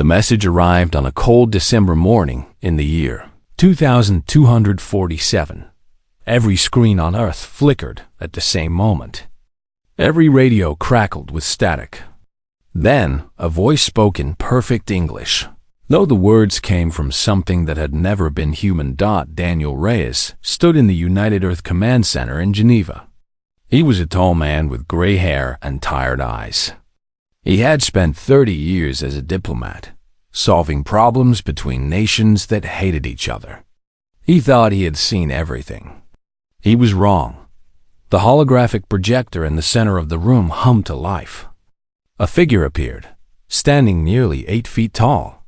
The message arrived on a cold December morning in the year 2247. Every screen on Earth flickered at the same moment. Every radio crackled with static. Then, a voice spoke in perfect English. Though the words came from something that had never been human. Daniel Reyes stood in the United Earth Command Center in Geneva. He was a tall man with gray hair and tired eyes. He had spent 30 years as a diplomat, solving problems between nations that hated each other. He thought he had seen everything. He was wrong. The holographic projector in the center of the room hummed to life. A figure appeared, standing nearly 8 feet tall.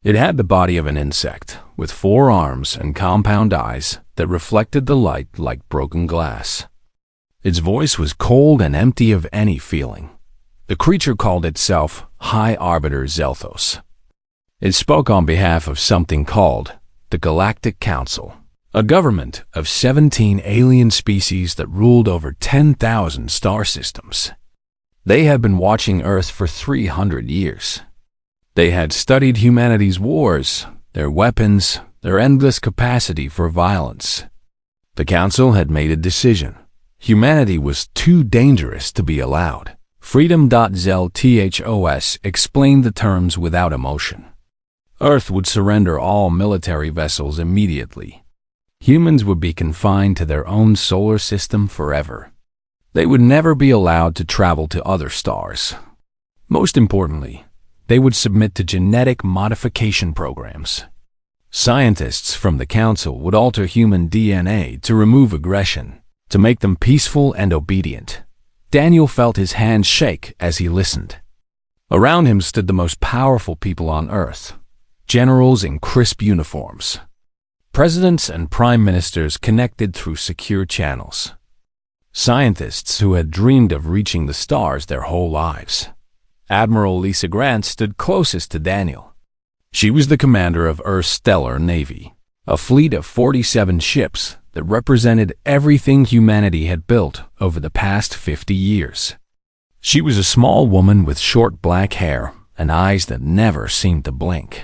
It had the body of an insect, with 4 arms and compound eyes that reflected the light like broken glass. Its voice was cold and empty of any feeling. The creature called itself High Arbiter Zelthos. It spoke on behalf of something called the Galactic Council, a government of 17 alien species that ruled over 10,000 star systems. They had been watching Earth for 300 years. They had studied humanity's wars, their weapons, their endless capacity for violence. The Council had made a decision. Humanity was too dangerous to be allowed. Freedom.Zelthos explained the terms without emotion. Earth would surrender all military vessels immediately. Humans would be confined to their own solar system forever. They would never be allowed to travel to other stars. Most importantly, they would submit to genetic modification programs. Scientists from the Council would alter human DNA to remove aggression, to make them peaceful and obedient. Daniel felt his hands shake as he listened. Around him stood the most powerful people on Earth, generals in crisp uniforms. Presidents and prime ministers connected through secure channels. Scientists who had dreamed of reaching the stars their whole lives. Admiral Lisa Grant stood closest to Daniel. She was the commander of Earth's Stellar Navy, a fleet of 47 ships that represented everything humanity had built over the past 50 years. She was a small woman with short black hair and eyes that never seemed to blink.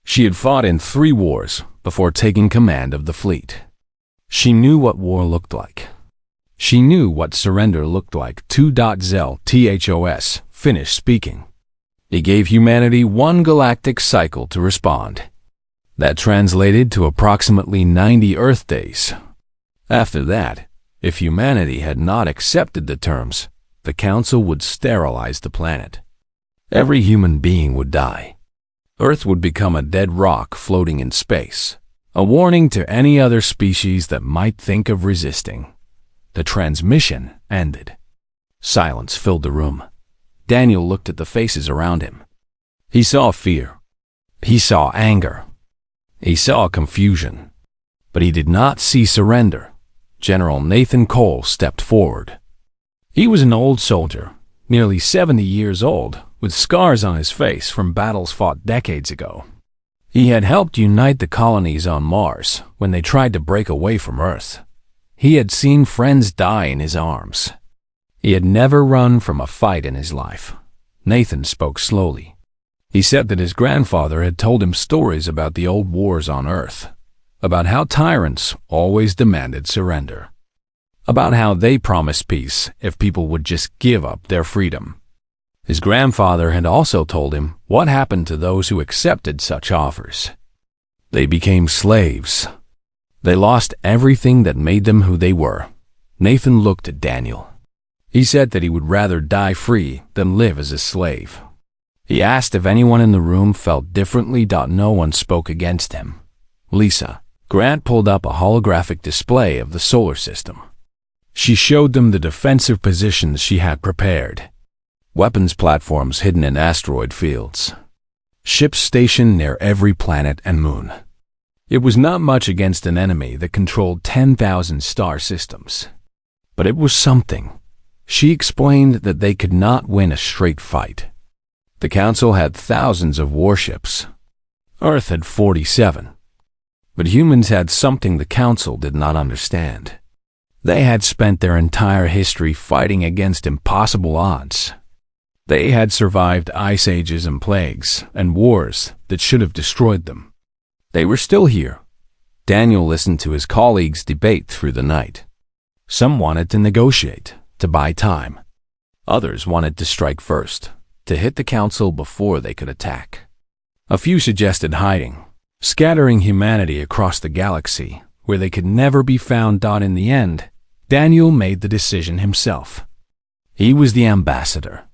She had fought in 3 wars before taking command of the fleet. She knew what war looked like. She knew what surrender looked like. Zelthos finished speaking. He gave humanity 1 galactic cycle to respond. That translated to approximately 90 Earth days. After that, if humanity had not accepted the terms, the Council would sterilize the planet. Every human being would die. Earth would become a dead rock floating in space, a warning to any other species that might think of resisting. The transmission ended. Silence filled the room. Daniel looked at the faces around him. He saw fear. He saw anger. He saw confusion. But he did not see surrender. General Nathan Cole stepped forward. He was an old soldier, nearly 70 years old, with scars on his face from battles fought decades ago. He had helped unite the colonies on Mars when they tried to break away from Earth. He had seen friends die in his arms. He had never run from a fight in his life. Nathan spoke slowly. He said that his grandfather had told him stories about the old wars on Earth, about how tyrants always demanded surrender, about how they promised peace if people would just give up their freedom. His grandfather had also told him what happened to those who accepted such offers. They became slaves. They lost everything that made them who they were. Nathan looked at Daniel. He said that he would rather die free than live as a slave. He asked if anyone in the room felt differently. No one spoke against him. Lisa Grant pulled up a holographic display of the solar system. She showed them the defensive positions she had prepared. Weapons platforms hidden in asteroid fields. Ships stationed near every planet and moon. It was not much against an enemy that controlled 10,000 star systems. But it was something. She explained that they could not win a straight fight. The Council had thousands of warships. Earth had 47. But humans had something the Council did not understand. They had spent their entire history fighting against impossible odds. They had survived ice ages and plagues and wars that should have destroyed them. They were still here. Daniel listened to his colleagues debate through the night. Some wanted to negotiate, to buy time. Others wanted to strike first, to hit the council before they could attack. A few suggested hiding, scattering humanity across the galaxy where they could never be found. In the end, Daniel made the decision himself. He was the ambassador.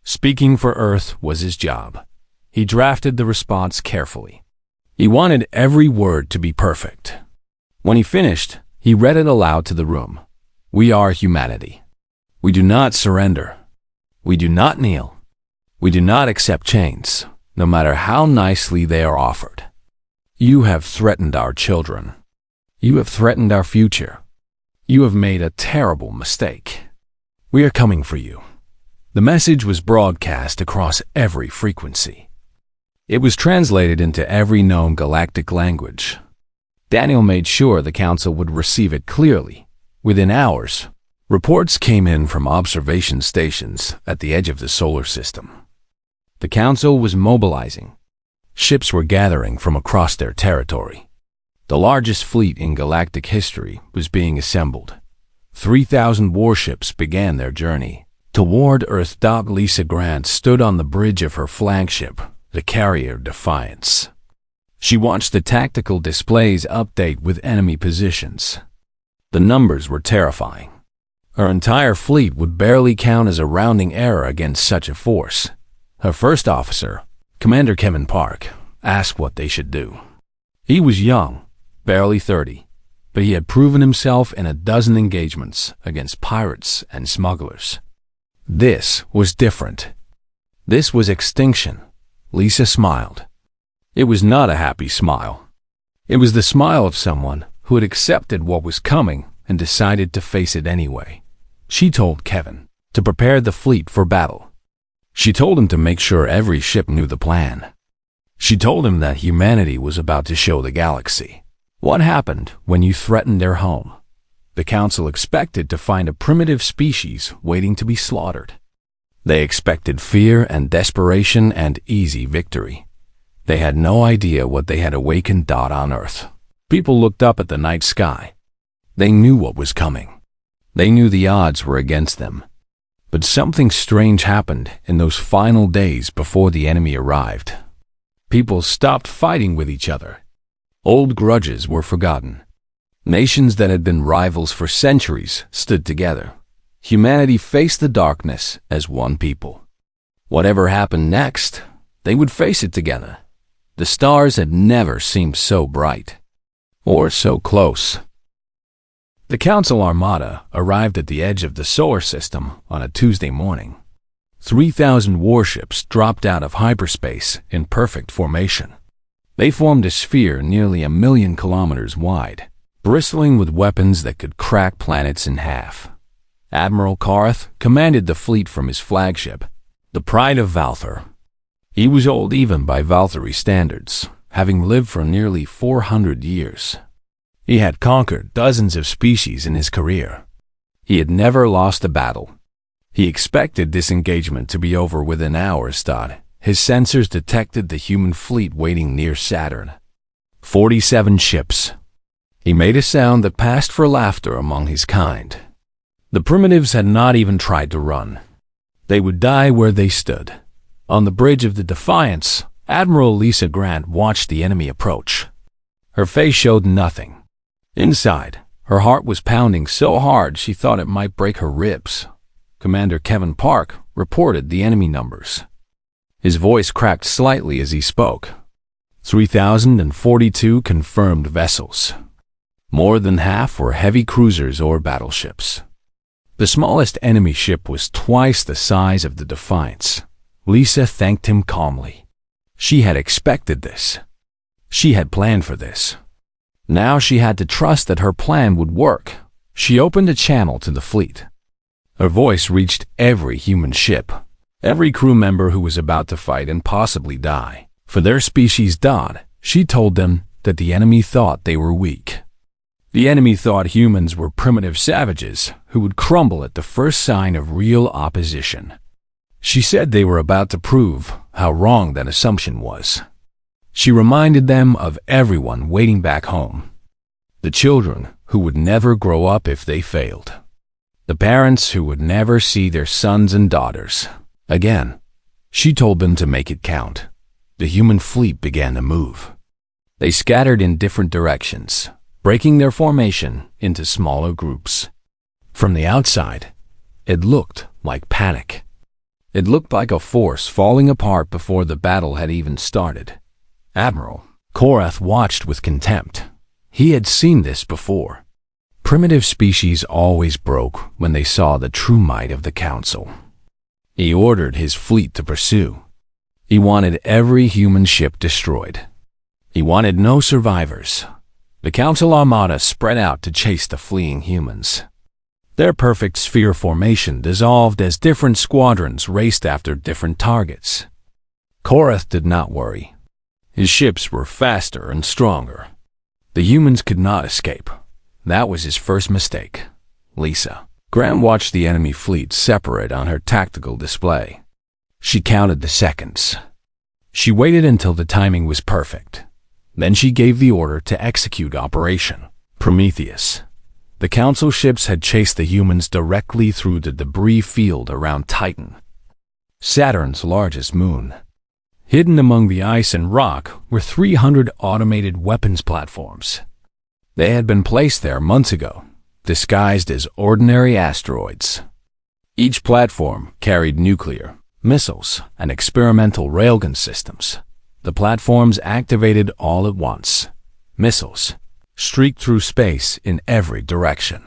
Speaking for Earth was his job. He drafted the response carefully. He wanted every word to be perfect. When he finished, he read it aloud to the room. We are humanity. We do not surrender. We do not kneel. We do not accept chains, no matter how nicely they are offered. You have threatened our children. You have threatened our future. You have made a terrible mistake. We are coming for you. The message was broadcast across every frequency. It was translated into every known galactic language. Daniel made sure the council would receive it clearly. Within hours, reports came in from observation stations at the edge of the solar system. The council was mobilizing. Ships were gathering from across their territory. The largest fleet in galactic history was being assembled. 3,000 warships began their journey toward Earth. Lisa Grant stood on the bridge of her flagship, the carrier Defiance. She watched the tactical displays update with enemy positions. The numbers were terrifying. Her entire fleet would barely count as a rounding error against such a force. Her first officer, Commander Kevin Park, asked what they should do. He was young, barely 30, but he had proven himself in a dozen engagements against pirates and smugglers. This was different. This was extinction. Lisa smiled. It was not a happy smile. It was the smile of someone who had accepted what was coming and decided to face it anyway. She told Kevin to prepare the fleet for battle. She told him to make sure every ship knew the plan. She told him that humanity was about to show the galaxy what happened when you threatened their home. The council expected to find a primitive species waiting to be slaughtered. They expected fear and desperation and easy victory. They had no idea what they had awakened. On Earth, people looked up at the night sky. They knew what was coming. They knew the odds were against them. But something strange happened in those final days before the enemy arrived. People stopped fighting with each other. Old grudges were forgotten. Nations that had been rivals for centuries stood together. Humanity faced the darkness as one people. Whatever happened next, they would face it together. The stars had never seemed so bright, or so close. The Council Armada arrived at the edge of the solar system on a Tuesday morning. 3,000 warships dropped out of hyperspace in perfect formation. They formed a sphere nearly 1,000,000 kilometers wide, bristling with weapons that could crack planets in half. Admiral Karth commanded the fleet from his flagship, the Pride of Valthar. He was old even by Valthari standards, having lived for nearly 400 years. He had conquered dozens of species in his career. He had never lost a battle. He expected this engagement to be over within hours. His sensors detected the human fleet waiting near Saturn. 47 ships. He made a sound that passed for laughter among his kind. The primitives had not even tried to run. They would die where they stood. On the bridge of the Defiance, Admiral Lisa Grant watched the enemy approach. Her face showed nothing. Inside, her heart was pounding so hard she thought it might break her ribs. Commander Kevin Park reported the enemy numbers. His voice cracked slightly as he spoke. 3,042 confirmed vessels. More than half were heavy cruisers or battleships. The smallest enemy ship was twice the size of the Defiance. Lisa thanked him calmly. She had expected this. She had planned for this. Now she had to trust that her plan would work. She opened a channel to the fleet. Her voice reached every human ship, every crew member who was about to fight and possibly die for their species. She told them that the enemy thought they were weak. The enemy thought humans were primitive savages who would crumble at the first sign of real opposition. She said they were about to prove how wrong that assumption was. She reminded them of everyone waiting back home. The children who would never grow up if they failed. The parents who would never see their sons and daughters again. She told them to make it count. The human fleet began to move. They scattered in different directions, breaking their formation into smaller groups. From the outside, it looked like panic. It looked like a force falling apart before the battle had even started. Admiral Korath watched with contempt. He had seen this before. Primitive species always broke when they saw the true might of the Council. He ordered his fleet to pursue. He wanted every human ship destroyed. He wanted no survivors. The Council Armada spread out to chase the fleeing humans. Their perfect sphere formation dissolved as different squadrons raced after different targets. Korath did not worry. His ships were faster and stronger. The humans could not escape. That was his first mistake. Lisa Grant watched the enemy fleet separate on her tactical display. She counted the seconds. She waited until the timing was perfect. Then she gave the order to execute Operation Prometheus. The Council ships had chased the humans directly through the debris field around Titan, Saturn's largest moon. Hidden among the ice and rock were 300 automated weapons platforms. They had been placed there months ago, disguised as ordinary asteroids. Each platform carried nuclear, missiles, and experimental railgun systems. The platforms activated all at once. Missiles streaked through space in every direction.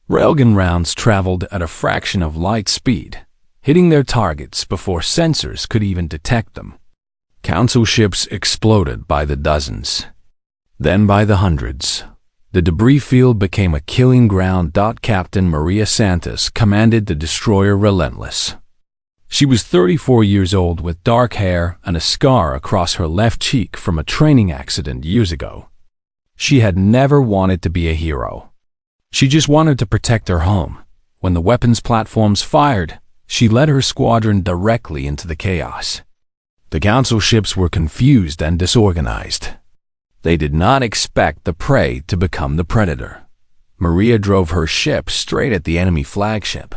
Railgun rounds traveled at a fraction of light speed, hitting their targets before sensors could even detect them. Council ships exploded by the dozens, then by the hundreds. The debris field became a killing ground. Captain Maria Santos commanded the destroyer Relentless. She was 34 years old with dark hair and a scar across her left cheek from a training accident years ago. She had never wanted to be a hero. She just wanted to protect her home. When the weapons platforms fired, she led her squadron directly into the chaos. The Council ships were confused and disorganized. They did not expect the prey to become the predator. Maria drove her ship straight at the enemy flagship.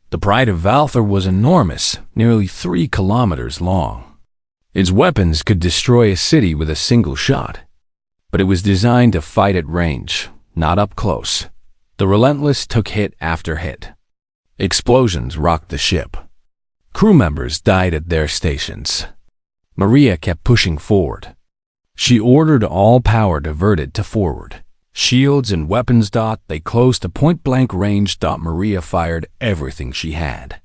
The Pride of Valthar was enormous, nearly 3 kilometers long. Its weapons could destroy a city with a single shot. But it was designed to fight at range, not up close. The Relentless took hit after hit. Explosions rocked the ship. Crew members died at their stations. Maria kept pushing forward. She ordered all power diverted to forward. Shields and weapons. They closed to point-blank range. Maria fired everything she had.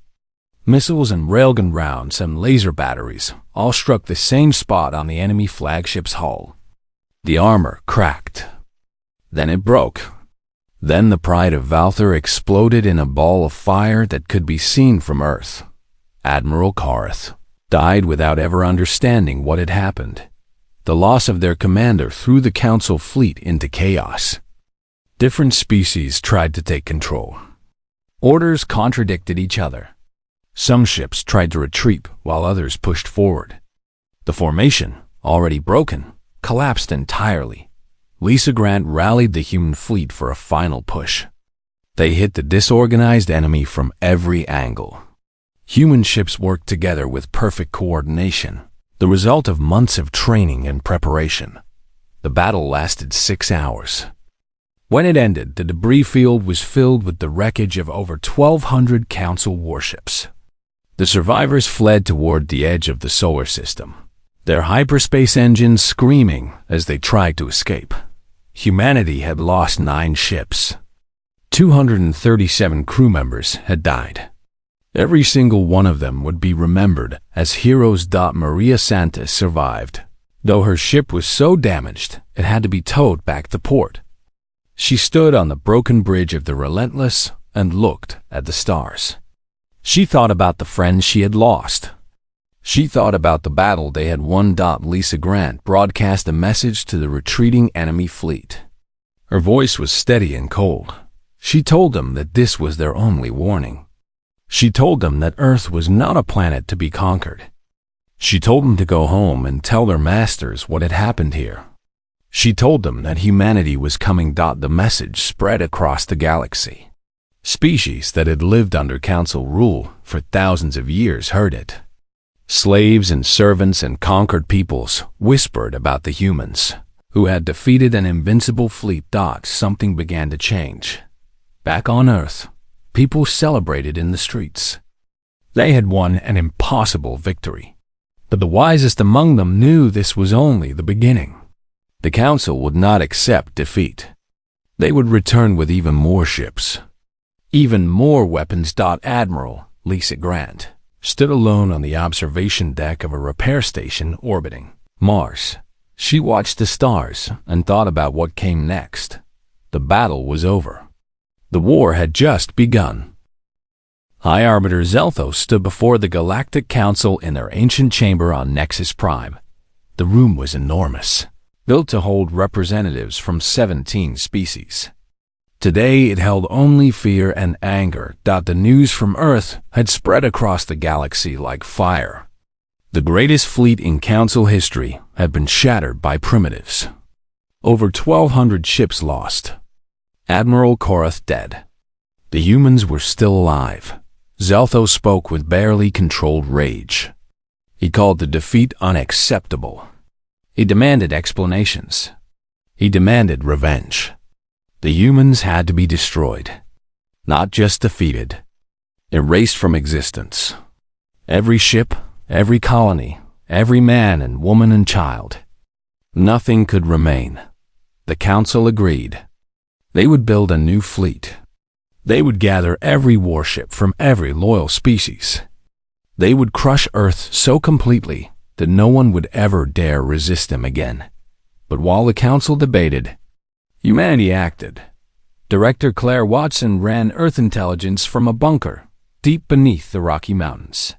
Missiles and railgun rounds and laser batteries all struck the same spot on the enemy flagship's hull. The armor cracked. Then it broke. Then the Pride of Valthar exploded in a ball of fire that could be seen from Earth. Admiral Korath died without ever understanding what had happened. The loss of their commander threw the Council fleet into chaos. Different species tried to take control. Orders contradicted each other. Some ships tried to retreat while others pushed forward. The formation, already broken, collapsed entirely. Lisa Grant rallied the human fleet for a final push. They hit the disorganized enemy from every angle. Human ships worked together with perfect coordination, the result of months of training and preparation. The battle lasted 6 hours. When it ended, the debris field was filled with the wreckage of over 1,200 Council warships. The survivors fled toward the edge of the solar system, their hyperspace engines screaming as they tried to escape. Humanity had lost 9 ships. 237 crew members had died. Every single one of them would be remembered as heroes. Maria Santos survived, though her ship was so damaged it had to be towed back to port. She stood on the broken bridge of the Relentless and looked at the stars. She thought about the friends she had lost. She thought about the battle they had won. Lisa Grant broadcast a message to the retreating enemy fleet. Her voice was steady and cold. She told them that this was their only warning. She told them that Earth was not a planet to be conquered. She told them to go home and tell their masters what had happened here. She told them that humanity was coming. The message spread across the galaxy. Species that had lived under council rule for thousands of years heard it. Slaves and servants and conquered peoples whispered about the humans who had defeated an invincible fleet. Something began to change. Back on Earth, people celebrated in the streets. They had won an impossible victory. But the wisest among them knew this was only the beginning. The council would not accept defeat. They would return with even more ships, even more weapons. Admiral Lisa Grant stood alone on the observation deck of a repair station orbiting Mars. She watched the stars and thought about what came next. The battle was over. The war had just begun. High Arbiter Zelthos stood before the Galactic Council in their ancient chamber on Nexus Prime. The room was enormous, built to hold representatives from 17 species. Today it held only fear and anger. The news from Earth had spread across the galaxy like fire. The greatest fleet in Council history had been shattered by primitives. Over 1,200 ships lost. Admiral Korath dead. The humans were still alive. Zelthos spoke with barely controlled rage. He called the defeat unacceptable. He demanded explanations. He demanded revenge. The humans had to be destroyed, not just defeated, erased from existence. Every ship, every colony, every man and woman and child. Nothing could remain. The council agreed. They would build a new fleet. They would gather every warship from every loyal species. They would crush Earth so completely that no one would ever dare resist them again. But while the council debated, humanity acted. Director Claire Watson ran Earth intelligence from a bunker deep beneath the Rocky Mountains.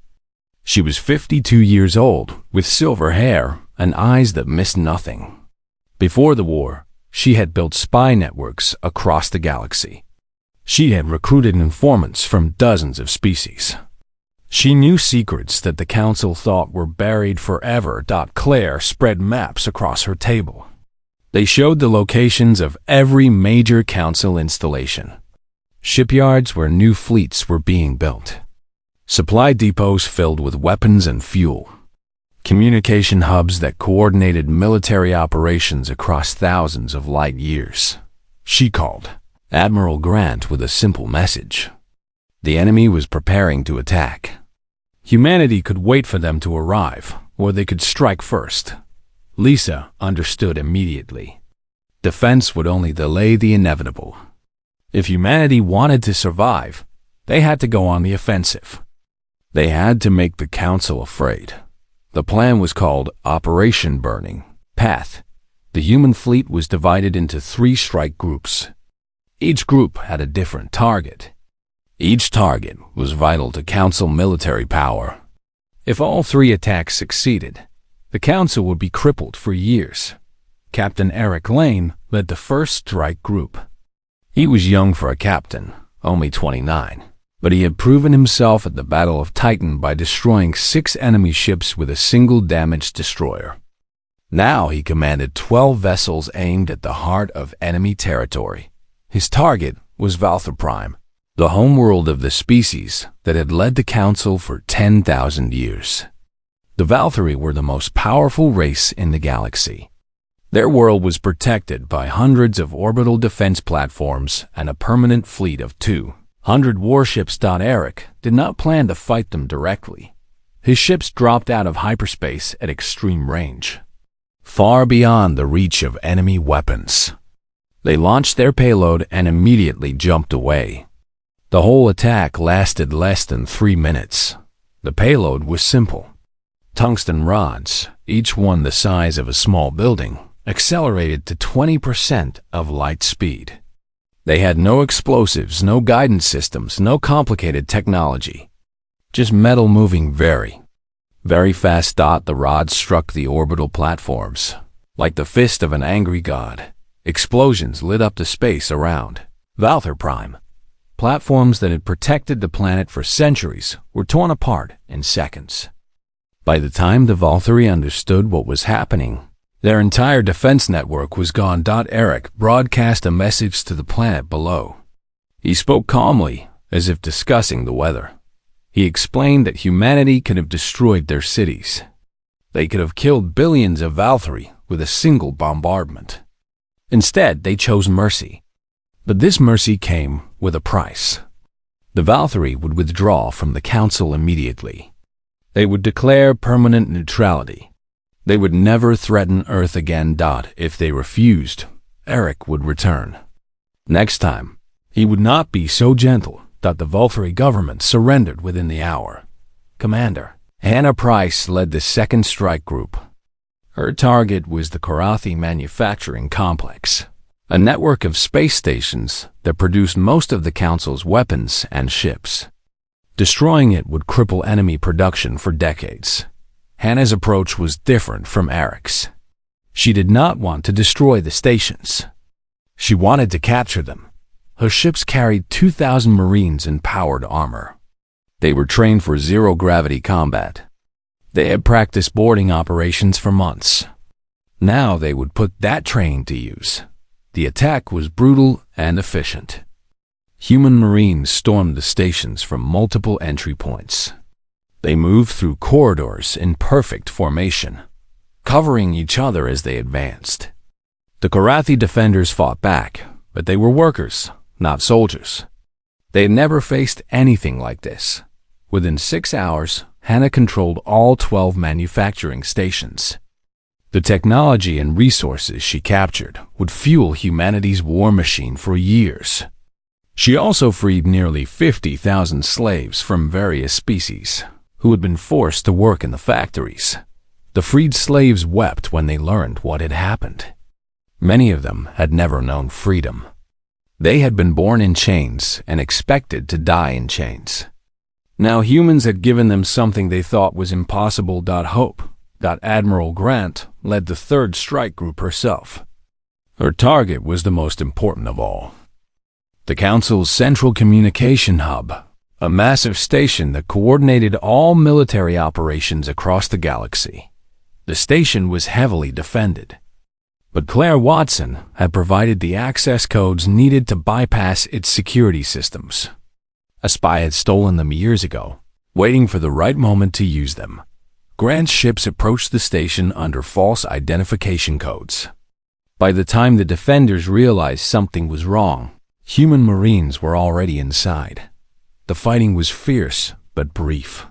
She was 52 years old, with silver hair and eyes that missed nothing. Before the war, she had built spy networks across the galaxy. She had recruited informants from dozens of species. She knew secrets that the council thought were buried forever. Claire spread maps across her table. They showed the locations of every major council installation. Shipyards where new fleets were being built. Supply depots filled with weapons and fuel. Communication hubs that coordinated military operations across thousands of light years. She called Admiral Grant with a simple message. The enemy was preparing to attack. Humanity could wait for them to arrive, or they could strike first. Lisa understood immediately. Defense would only delay the inevitable. If humanity wanted to survive, they had to go on the offensive. They had to make the council afraid. The plan was called Operation Burning Path. The human fleet was divided into 3 strike groups. Each group had a different target. Each target was vital to council military power. If all 3 attacks succeeded, the council would be crippled for years. Captain Eric Lane led the first strike group. He was young for a captain, only 29, but he had proven himself at the Battle of Titan by destroying 6 enemy ships with a single damaged destroyer. Now he commanded 12 vessels aimed at the heart of enemy territory. His target was Valther Prime, the homeworld of the species that had led the council for 10,000 years. The Valthyri were the most powerful race in the galaxy. Their world was protected by hundreds of orbital defense platforms and a permanent fleet of 200 warships. Eric did not plan to fight them directly. His ships dropped out of hyperspace at extreme range, far beyond the reach of enemy weapons. They launched their payload and immediately jumped away. The whole attack lasted less than 3 minutes. The payload was simple. Tungsten rods, each one the size of a small building, accelerated to 20% of light speed. They had no explosives, no guidance systems, no complicated technology. Just metal moving very, very fast. The rods struck the orbital platforms like the fist of an angry god. Explosions lit up the space around Valther Prime. Platforms that had protected the planet for centuries were torn apart in seconds. By the time the Valkyrie understood what was happening, their entire defense network was gone. Eric broadcast a message to the planet below. He spoke calmly, as if discussing the weather. He explained that humanity could have destroyed their cities. They could have killed billions of Valkyrie with a single bombardment. Instead, they chose mercy. But this mercy came with a price. The Valkyrie would withdraw from the Council immediately. They would declare permanent neutrality. They would never threaten Earth again. If they refused, Eric would return. Next time, he would not be so gentle. The Valkyrie government surrendered within the hour. Commander Hannah Price led the second strike group. Her target was the Karathi Manufacturing Complex, a network of space stations that produced most of the Council's weapons and ships. Destroying it would cripple enemy production for decades. Hannah's approach was different from Eric's. She did not want to destroy the stations. She wanted to capture them. Her ships carried 2,000 Marines in powered armor. They were trained for zero-gravity combat. They had practiced boarding operations for months. Now they would put that training to use. The attack was brutal and efficient. Human Marines stormed the stations from multiple entry points. They moved through corridors in perfect formation, covering each other as they advanced. The Karathi defenders fought back, but they were workers, not soldiers. They had never faced anything like this. Within 6 hours, Hannah controlled all 12 manufacturing stations. The technology and resources she captured would fuel humanity's war machine for years. She also freed nearly 50,000 slaves from various species who had been forced to work in the factories. The freed slaves wept when they learned what had happened. Many of them had never known freedom. They had been born in chains and expected to die in chains. Now humans had given them something they thought was impossible. Hope. Admiral Grant led the third strike group herself. Her target was the most important of all. The Council's central communication hub, a massive station that coordinated all military operations across the galaxy. The station was heavily defended. But Claire Watson had provided the access codes needed to bypass its security systems. A spy had stolen them years ago, waiting for the right moment to use them. Grant's ships approached the station under false identification codes. By the time the defenders realized something was wrong, human Marines were already inside. The fighting was fierce but brief.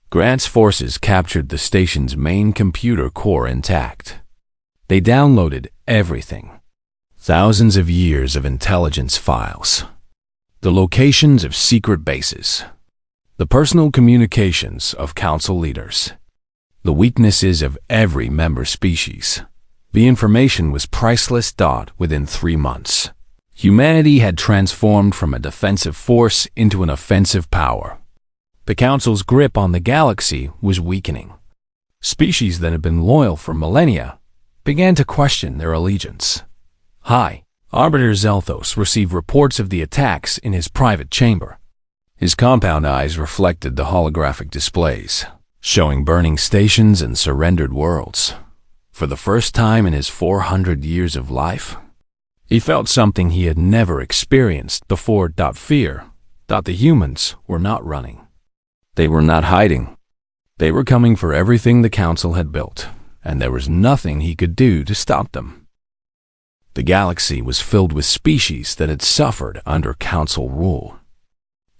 Grant's forces captured the station's main computer core intact. They downloaded everything. Thousands of years of intelligence files. The locations of secret bases. The personal communications of Council leaders. The weaknesses of every member species. The information was priceless. Within 3 months, humanity had transformed from a defensive force into an offensive power. The Council's grip on the galaxy was weakening. Species that had been loyal for millennia began to question their allegiance. High Arbiter Zelthos received reports of the attacks in his private chamber. His compound eyes reflected the holographic displays, showing burning stations and surrendered worlds. For the first time in his 400 years of life, he felt something he had never experienced before. Fear. The humans were not running. They were not hiding. They were coming for everything the Council had built, and there was nothing he could do to stop them. The galaxy was filled with species that had suffered under Council rule.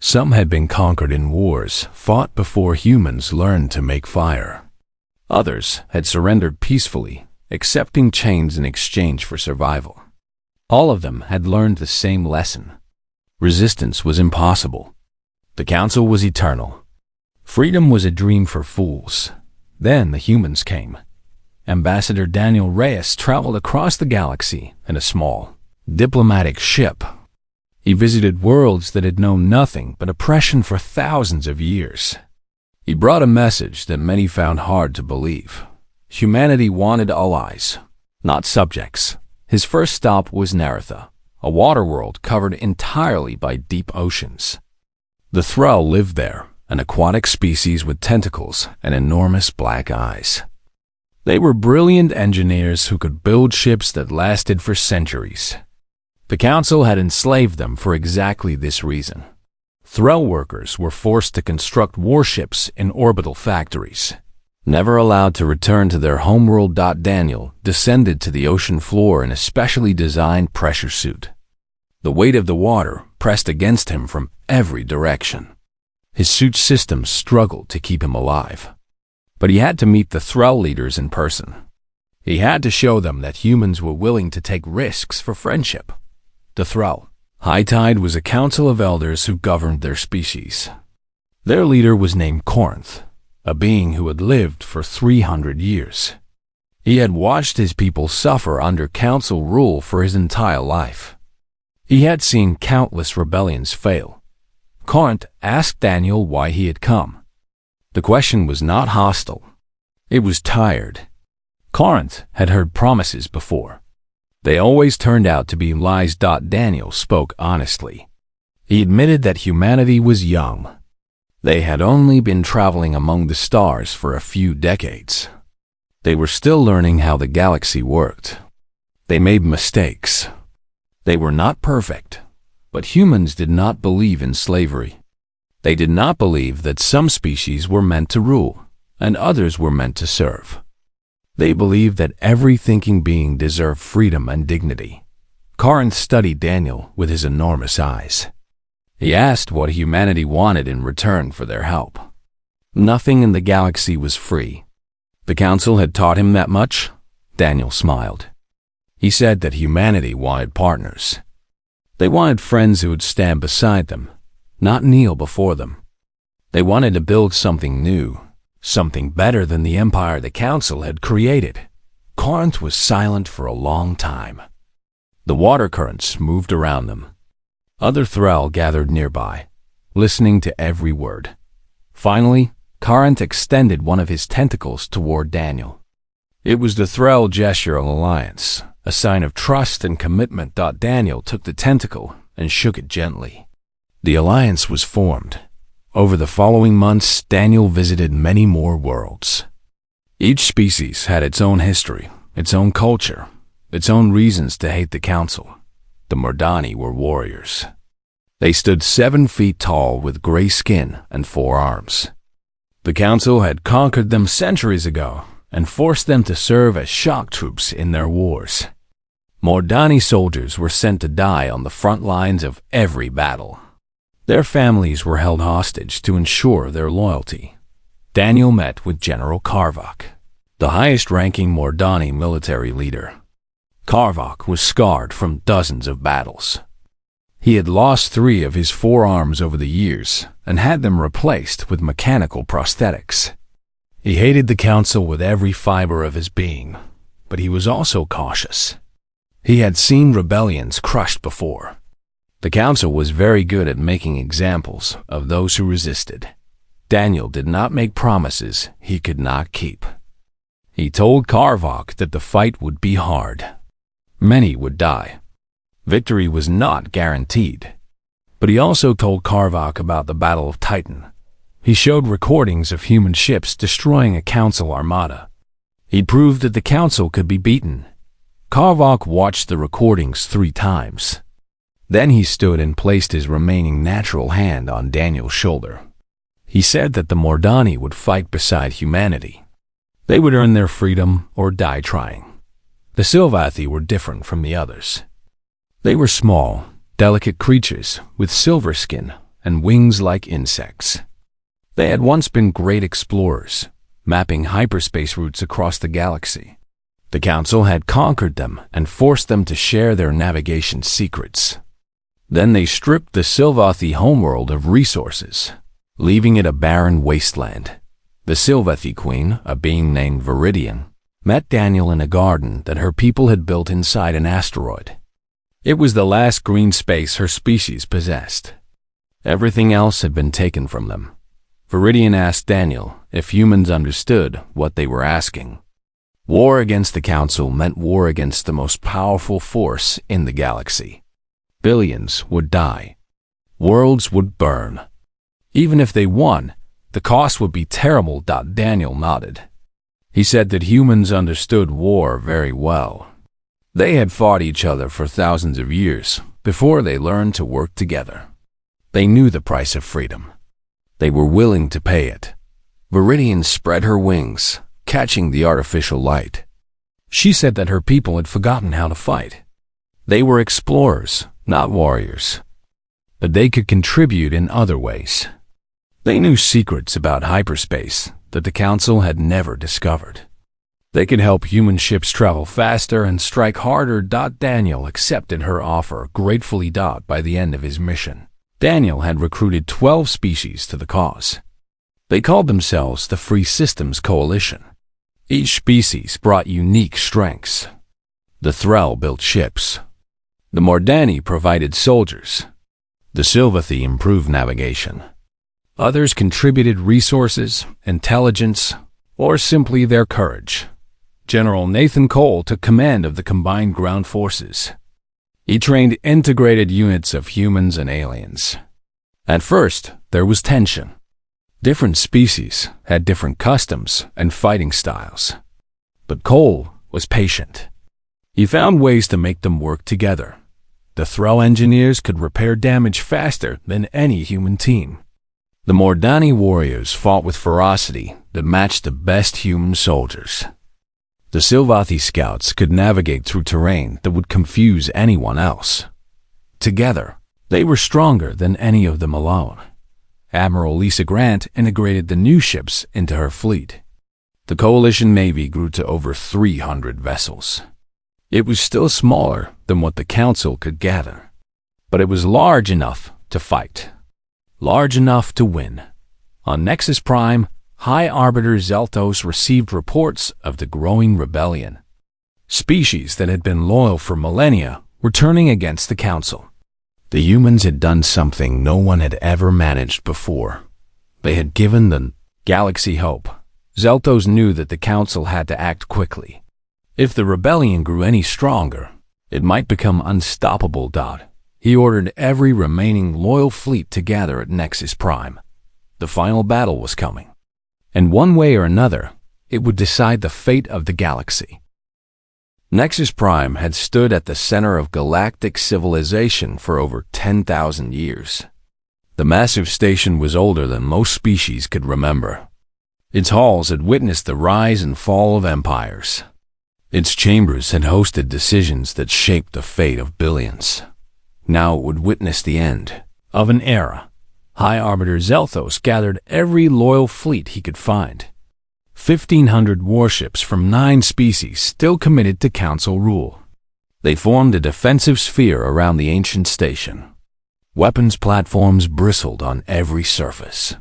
Some had been conquered in wars fought before humans learned to make fire. Others had surrendered peacefully, accepting chains in exchange for survival. All of them had learned the same lesson. Resistance was impossible. The Council was eternal. Freedom was a dream for fools. Then the humans came. Ambassador Daniel Reyes traveled across the galaxy in a small, diplomatic ship. He visited worlds that had known nothing but oppression for thousands of years. He brought a message that many found hard to believe. Humanity wanted allies, not subjects. His first stop was Naratha, a water world covered entirely by deep oceans. The Thrall lived there, an aquatic species with tentacles and enormous black eyes. They were brilliant engineers who could build ships that lasted for centuries. The Council had enslaved them for exactly this reason. Thrall workers were forced to construct warships in orbital factories. Never allowed to return to their homeworld. Daniel descended to the ocean floor in a specially designed pressure suit. The weight of the water pressed against him from every direction. His suit systems struggled to keep him alive. But he had to meet the Thrall leaders in person. He had to show them that humans were willing to take risks for friendship. The Thrall High Tide was a council of elders who governed their species. Their leader was named Corinth, a being who had lived for 300 years. He had watched his people suffer under council rule for his entire life. He had seen countless rebellions fail. Corinth asked Daniel why he had come. The question was not hostile. It was tired. Corinth had heard promises before. They always turned out to be lies. Daniel spoke honestly. He admitted that humanity was young. They had only been traveling among the stars for a few decades. They were still learning how the galaxy worked. They made mistakes. They were not perfect, but humans did not believe in slavery. They did not believe that some species were meant to rule and others were meant to serve. They believed that every thinking being deserved freedom and dignity. Corinth studied Daniel with his enormous eyes. He asked what humanity wanted in return for their help. Nothing in the galaxy was free. The Council had taught him that much. Daniel smiled. He said that humanity wanted partners. They wanted friends who would stand beside them, not kneel before them. They wanted to build something new, something better than the empire the Council had created. Corinth was silent for a long time. The water currents moved around them. Other Thrall gathered nearby, listening to every word. Finally, Corinth extended one of his tentacles toward Daniel. It was the Thrall gesture of alliance, a sign of trust and commitment. Daniel took the tentacle and shook it gently. The alliance was formed. Over the following months, Daniel visited many more worlds. Each species had its own history, its own culture, its own reasons to hate the Council. The Mordani were warriors. They stood 7 feet tall with gray skin and 4 arms. The Council had conquered them centuries ago and forced them to serve as shock troops in their wars. Mordani soldiers were sent to die on the front lines of every battle. Their families were held hostage to ensure their loyalty. Daniel met with General Karvok, the highest-ranking Mordani military leader. Karvok was scarred from dozens of battles. He had lost 3 of his 4 arms over the years and had them replaced with mechanical prosthetics. He hated the Council with every fiber of his being, but he was also cautious. He had seen rebellions crushed before. The Council was very good at making examples of those who resisted. Daniel did not make promises he could not keep. He told Karvok that the fight would be hard. Many would die. Victory was not guaranteed. But he also told Karvok about the Battle of Titan. He showed recordings of human ships destroying a Council armada. He proved that the Council could be beaten. Karvok watched the recordings 3 times. Then he stood and placed his remaining natural hand on Daniel's shoulder. He said that the Mordani would fight beside humanity. They would earn their freedom or die trying. The Sylvathi were different from the others. They were small, delicate creatures with silver skin and wings like insects. They had once been great explorers, mapping hyperspace routes across the galaxy. The Council had conquered them and forced them to share their navigation secrets. Then they stripped the Sylvathi homeworld of resources, leaving it a barren wasteland. The Sylvathi queen, a being named Viridian, met Daniel in a garden that her people had built inside an asteroid. It was the last green space her species possessed. Everything else had been taken from them. Viridian asked Daniel if humans understood what they were asking. War against the Council meant war against the most powerful force in the galaxy. Billions would die. Worlds would burn. Even if they won, the cost would be terrible. Daniel nodded. He said that humans understood war very well. They had fought each other for thousands of years before they learned to work together. They knew the price of freedom. They were willing to pay it. Viridian spread her wings, catching the artificial light. She said that her people had forgotten how to fight. They were explorers, not warriors. But they could contribute in other ways. They knew secrets about hyperspace that the Council had never discovered. They could help human ships travel faster and strike harder. Daniel accepted her offer gratefully. By the end of his mission, Daniel had recruited 12 species to the cause. They called themselves the Free Systems Coalition. Each species brought unique strengths. The Threll built ships. The Mordani provided soldiers. The Sylvathi improved navigation. Others contributed resources, intelligence, or simply their courage. General Nathan Cole took command of the combined ground forces. He trained integrated units of humans and aliens. At first, there was tension. Different species had different customs and fighting styles. But Cole was patient. He found ways to make them work together. The Threll engineers could repair damage faster than any human team. The Mordani warriors fought with ferocity that matched the best human soldiers. The Sylvathi scouts could navigate through terrain that would confuse anyone else. Together, they were stronger than any of them alone. Admiral Lisa Grant integrated the new ships into her fleet. The Coalition Navy grew to over 300 vessels. It was still smaller than what the Council could gather, but it was large enough to fight. Large enough to win. On Nexus Prime, High Arbiter Zeltos received reports of the growing rebellion. Species that had been loyal for millennia were turning against the Council. The humans had done something no one had ever managed before. They had given the galaxy hope. Zeltos knew that the Council had to act quickly. If the rebellion grew any stronger, it might become unstoppable. He ordered every remaining loyal fleet to gather at Nexus Prime. The final battle was coming. And one way or another, it would decide the fate of the galaxy. Nexus Prime had stood at the center of galactic civilization for over 10,000 years. The massive station was older than most species could remember. Its halls had witnessed the rise and fall of empires. Its chambers had hosted decisions that shaped the fate of billions. Now it would witness the end of an era. High Arbiter Zelthos gathered every loyal fleet he could find. 1,500 warships from 9 species still committed to Council rule. They formed a defensive sphere around the ancient station. Weapons platforms bristled on every surface.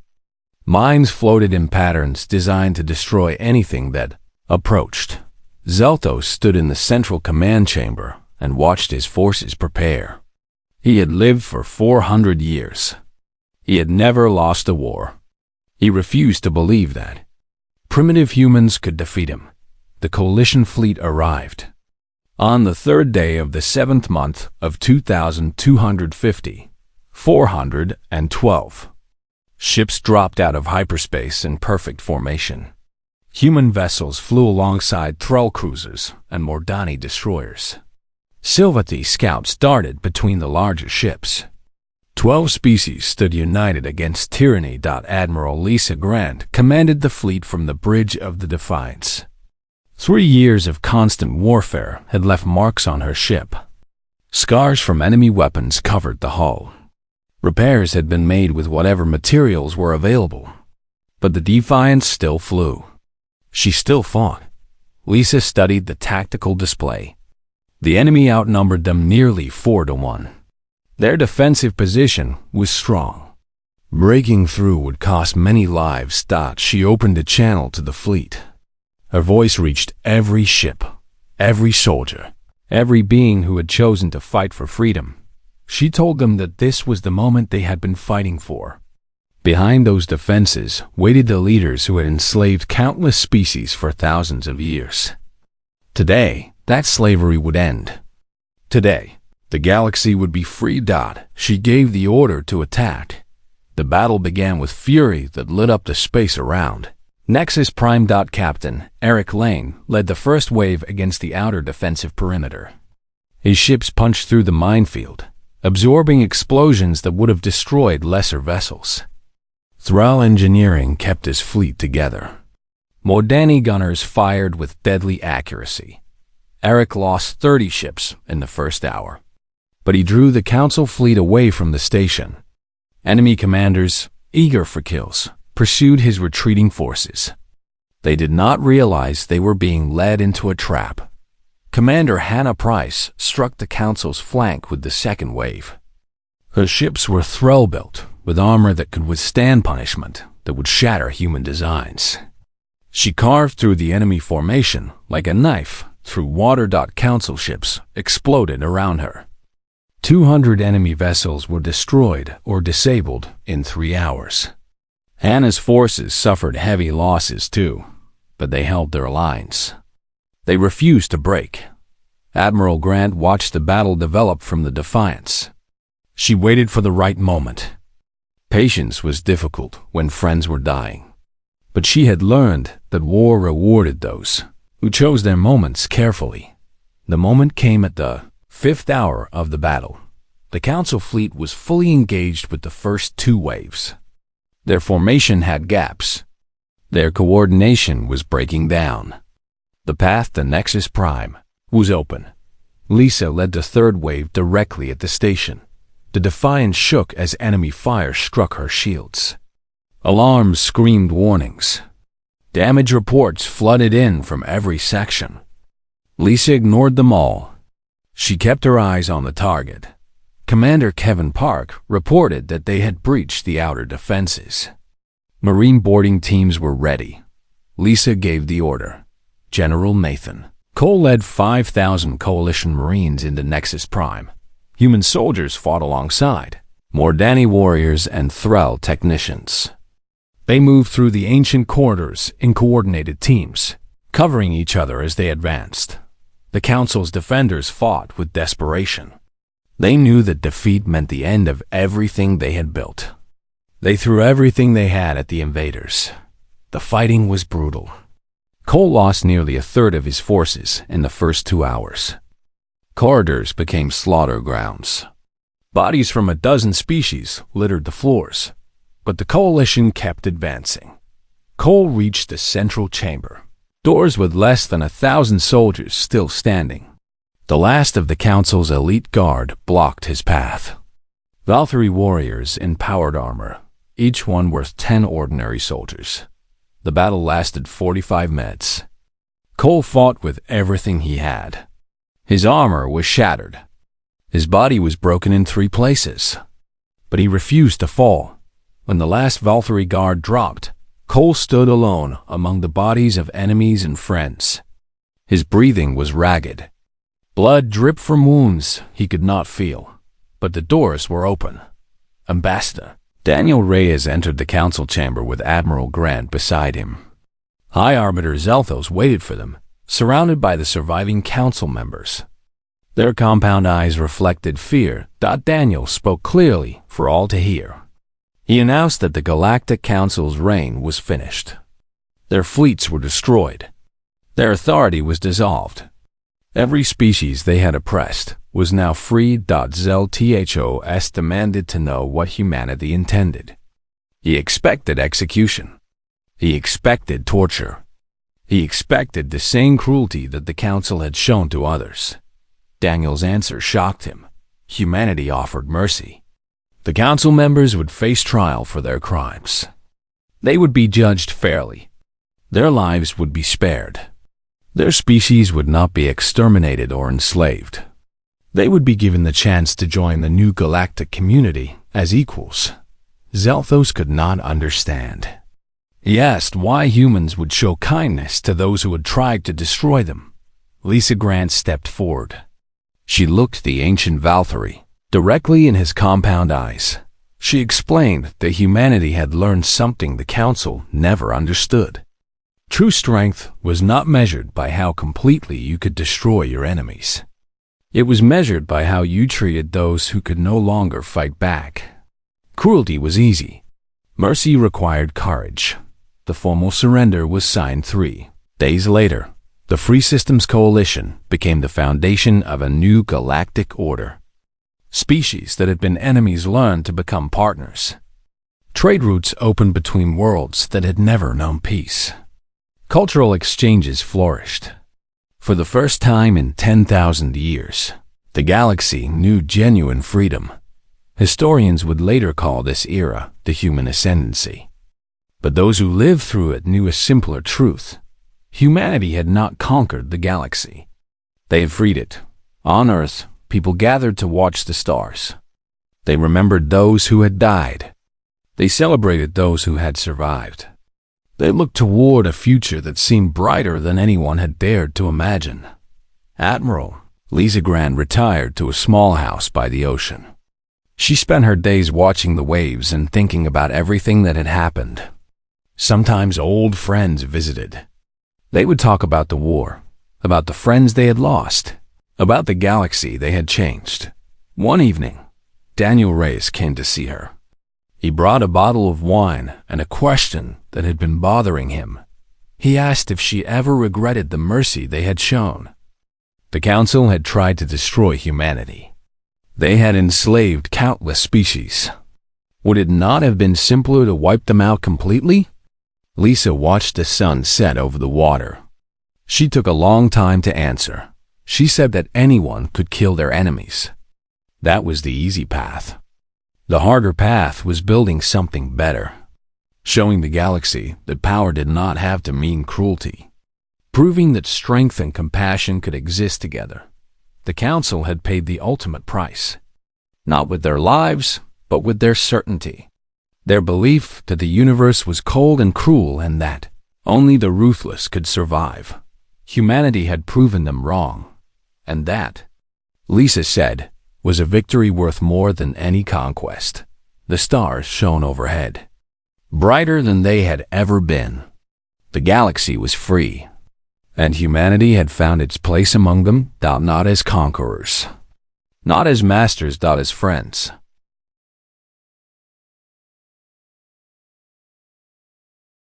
Mines floated in patterns designed to destroy anything that approached. Zelthos stood in the central command chamber and watched his forces prepare. He had lived for 400 years. He had never lost a war. He refused to believe that primitive humans could defeat him. The Coalition fleet arrived. On the 3rd day of the 7th month of 2250, 412. Ships dropped out of hyperspace in perfect formation. Human vessels flew alongside Thrall cruisers and Mordani destroyers. Sylvathi scouts darted between the larger ships. 12 species stood united against tyranny. Admiral Lisa Grant commanded the fleet from the Bridge of the Defiance. 3 years of constant warfare had left marks on her ship. Scars from enemy weapons covered the hull. Repairs had been made with whatever materials were available. But the Defiance still flew. She still fought. Lisa studied the tactical display. The enemy outnumbered them nearly 4-1. Their defensive position was strong. Breaking through would cost many lives. She opened a channel to the fleet. Her voice reached every ship, every soldier, every being who had chosen to fight for freedom. She told them that this was the moment they had been fighting for. Behind those defenses waited the leaders who had enslaved countless species for thousands of years. Today, that slavery would end. Today, The galaxy would be free. She gave the order to attack. The battle began with fury that lit up the space around. Nexus Prime. Captain Eric Lane led the first wave against the outer defensive perimeter. His ships punched through the minefield, absorbing explosions that would have destroyed lesser vessels. Thrall Engineering kept his fleet together. Mordani gunners fired with deadly accuracy. Eric lost 30 ships in the first hour, but he drew the Council fleet away from the station. Enemy commanders, eager for kills, pursued his retreating forces. They did not realize they were being led into a trap. Commander Hannah Price struck the Council's flank with the second wave. Her ships were Thrall-built, with armor that could withstand punishment that would shatter human designs. She carved through the enemy formation like a knife through water. Council ships exploded around her. 200 enemy vessels were destroyed or disabled in 3 hours. Hannah's forces suffered heavy losses too, but they held their lines. They refused to break. Admiral Grant watched the battle develop from the Defiance. She waited for the right moment. Patience was difficult when friends were dying, but she had learned that war rewarded those who chose their moments carefully. The moment came at the 5th hour of the battle. The Council fleet was fully engaged with the first 2 waves. Their formation had gaps. Their coordination was breaking down. The path to Nexus Prime was open. Lisa led the 3rd wave directly at the station. The Defiance shook as enemy fire struck her shields. Alarms screamed warnings. Damage reports flooded in from every section. Lisa ignored them all. She kept her eyes on the target. Commander Kevin Park reported that they had breached the outer defenses. Marine boarding teams were ready. Lisa gave the order. General Nathan Cole led 5,000 Coalition Marines into Nexus Prime. Human soldiers fought alongside Mordani warriors and Thrall technicians. They moved through the ancient corridors in coordinated teams, covering each other as they advanced. The Council's defenders fought with desperation. They knew that defeat meant the end of everything they had built. They threw everything they had at the invaders. The fighting was brutal. Cole lost nearly a third of his forces in the first 2 hours. Corridors became slaughter grounds. Bodies from a dozen species littered the floors, but the Coalition kept advancing. Cole reached the central chamber, doors with less than 1,000 soldiers still standing. The last of the Council's elite guard blocked his path. Valkyrie warriors in powered armor, each one worth 10 ordinary soldiers. The battle lasted 45 minutes. Cole fought with everything he had. His armor was shattered. His body was broken in 3 places. But he refused to fall. When the last Valkyrie guard dropped, Cole stood alone among the bodies of enemies and friends. His breathing was ragged. Blood dripped from wounds he could not feel, but the doors were open. Ambassador Daniel Reyes entered the Council chamber with Admiral Grant beside him. High Arbiter Zelthos waited for them, surrounded by the surviving Council members. Their compound eyes reflected fear. Daniel spoke clearly for all to hear. He announced that the Galactic Council's reign was finished. Their fleets were destroyed. Their authority was dissolved. Every species they had oppressed was now free. Zelthos demanded to know what humanity intended. He expected execution. He expected torture. He expected the same cruelty that the Council had shown to others. Daniel's answer shocked him. Humanity offered mercy. The Council members would face trial for their crimes. They would be judged fairly. Their lives would be spared. Their species would not be exterminated or enslaved. They would be given the chance to join the new galactic community as equals. Zelthos could not understand. He asked why humans would show kindness to those who had tried to destroy them. Lisa Grant stepped forward. She looked the ancient Valkyrie directly in his compound eyes. She explained that humanity had learned something the Council never understood. True strength was not measured by how completely you could destroy your enemies. It was measured by how you treated those who could no longer fight back. Cruelty was easy. Mercy required courage. The formal surrender was signed 3 days later. The Free Systems Coalition became the foundation of a new galactic order. Species that had been enemies learned to become partners. Trade routes opened between worlds that had never known peace. Cultural exchanges flourished. For the first time in 10,000 years, the galaxy knew genuine freedom. Historians would later call this era the human ascendancy. But those who lived through it knew a simpler truth. Humanity had not conquered the galaxy. They had freed it. On Earth, people gathered to watch the stars. They remembered those who had died. They celebrated those who had survived. They looked toward a future that seemed brighter than anyone had dared to imagine. Admiral Lisa Grant retired to a small house by the ocean. She spent her days watching the waves and thinking about everything that had happened. Sometimes old friends visited. They would talk about the war, about the friends they had lost, about the galaxy they had changed. One evening, Daniel Reyes came to see her. He brought a bottle of wine and a question that had been bothering him. He asked if she ever regretted the mercy they had shown. The Council had tried to destroy humanity. They had enslaved countless species. Would it not have been simpler to wipe them out completely? Lisa watched the sun set over the water. She took a long time to answer. She said that anyone could kill their enemies. That was the easy path. The harder path was building something better, showing the galaxy that power did not have to mean cruelty, proving that strength and compassion could exist together. The Council had paid the ultimate price, not with their lives, but with their certainty. Their belief that the universe was cold and cruel and that only the ruthless could survive. Humanity had proven them wrong, and that, Lisa said, was a victory worth more than any conquest. The stars shone overhead, brighter than they had ever been. The galaxy was free, and humanity had found its place among them, not as conquerors, not as masters, not as friends,